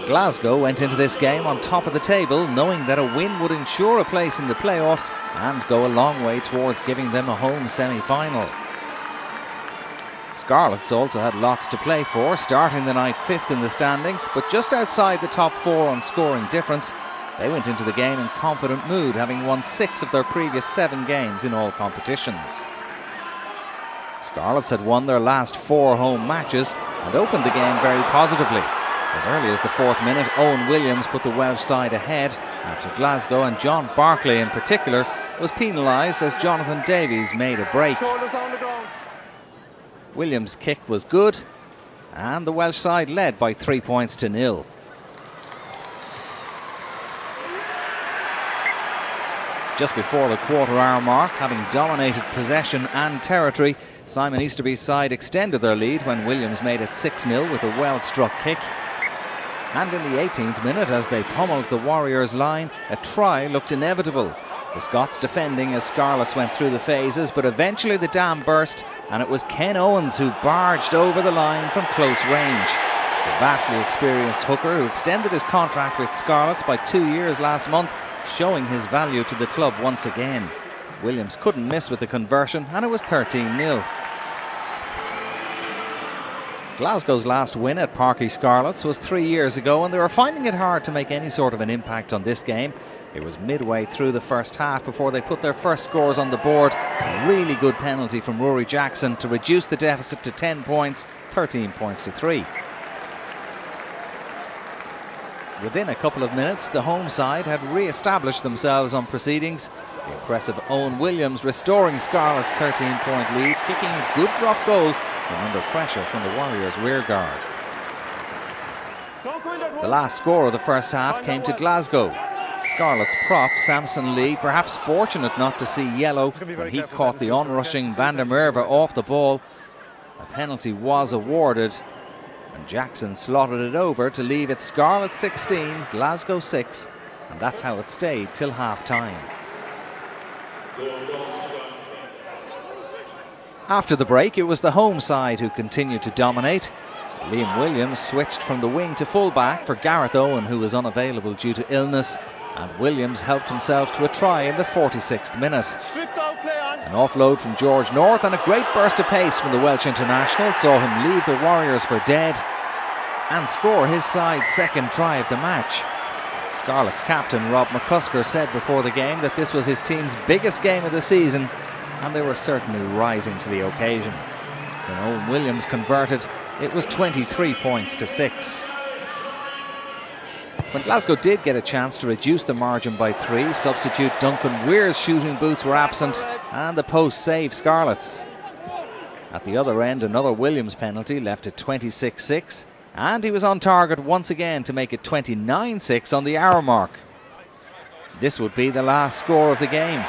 Glasgow went into this game on top of the table, knowing that a win would ensure a place in the playoffs and go a long way towards giving them a home semi-final. Scarlets also had lots to play for, starting the night 5th in the standings, but just outside the top 4 on scoring difference. They went into the game in confident mood, having won 6 of their previous 7 games in all competitions. Scarlets had won their last 4 home matches and opened the game very positively. As early as the 4th minute, Owen Williams put the Welsh side ahead after Glasgow, and John Barclay in particular was penalised as Jonathan Davies made a break. Williams' kick was good, and the Welsh side led by 3 points to 0. Just before the quarter-hour mark, having dominated possession and territory, Simon Easterby's side extended their lead when Williams made it 6-0 with a well-struck kick. And in the 18th minute, as they pummeled the Warriors' line, a try looked inevitable. The Scots defending as Scarlets went through the phases, but eventually the dam burst, and it was Ken Owens who barged over the line from close range. The vastly experienced hooker, who extended his contract with Scarlets by 2 years last month, showing his value to the club once again. Williams couldn't miss with the conversion, and it was 13-0. Glasgow's last win at Parc Scarlets was 3 years ago, and they were finding it hard to make any sort of an impact on this game. It was midway through the first half before they put their first scores on the board. A really good penalty from Rhodri Jackson to reduce the deficit to 10 points, 13 points to 3. Within a couple of minutes, the home side had re-established themselves on proceedings. The impressive Owen Williams restoring Scarlett's 13-point lead, kicking a good drop goal from under pressure from the Warriors' rearguard. The last score of the first half came to Glasgow. Scarlet's prop, Samson Lee, perhaps fortunate not to see yellow when he caught the onrushing Van der Merwe off the ball. A penalty was awarded, and Jackson slotted it over to leave it Scarlet 16, Glasgow 6, and that's how it stayed till half-time. After the break, it was the home side who continued to dominate. Liam Williams switched from the wing to full-back for Gareth Owen, who was unavailable due to illness, and Williams helped himself to a try in the 46th minute. An offload from George North and a great burst of pace from the Welsh international saw him leave the Warriors for dead and score his side's second try of the match. Scarlets captain Rob McCusker said before the game that this was his team's biggest game of the season, and they were certainly rising to the occasion. When Owen Williams converted, it was 23 points to 6. When Glasgow did get a chance to reduce the margin by 3, substitute Duncan Weir's shooting boots were absent, and the post saved Scarlets. At the other end, another Williams penalty left it 26-6, and he was on target once again to make it 29-6 on the hour mark. This would be the last score of the game.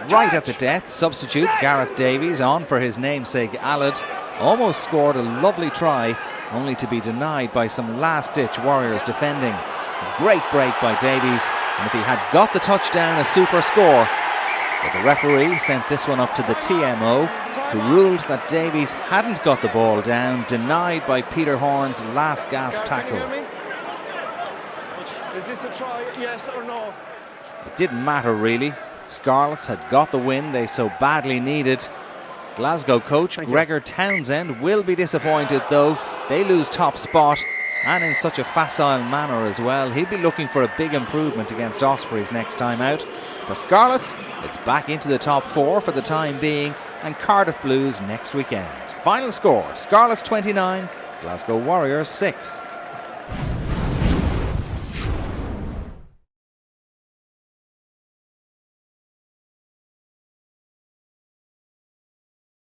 Right at the death, substitute Gareth Davies, on for his namesake Aled, almost scored a lovely try, only to be denied by some last-ditch Warriors defending. A great break by Davies, and if he had got the touchdown, a super score. But the referee sent this one up to the TMO, who ruled that Davies hadn't got the ball down, denied by Peter Horne's last-gasp tackle. Is this a try, yes or no? It didn't matter really. Scarlets had got the win they so badly needed. Glasgow coach Gregor Townsend will be disappointed though. They lose top spot, and in such a facile manner as well. He'll be looking for a big improvement against Ospreys next time out. For Scarlets, it's back into the top 4 for the time being, and Cardiff Blues next weekend. Final score, Scarlets 29, Glasgow Warriors 6.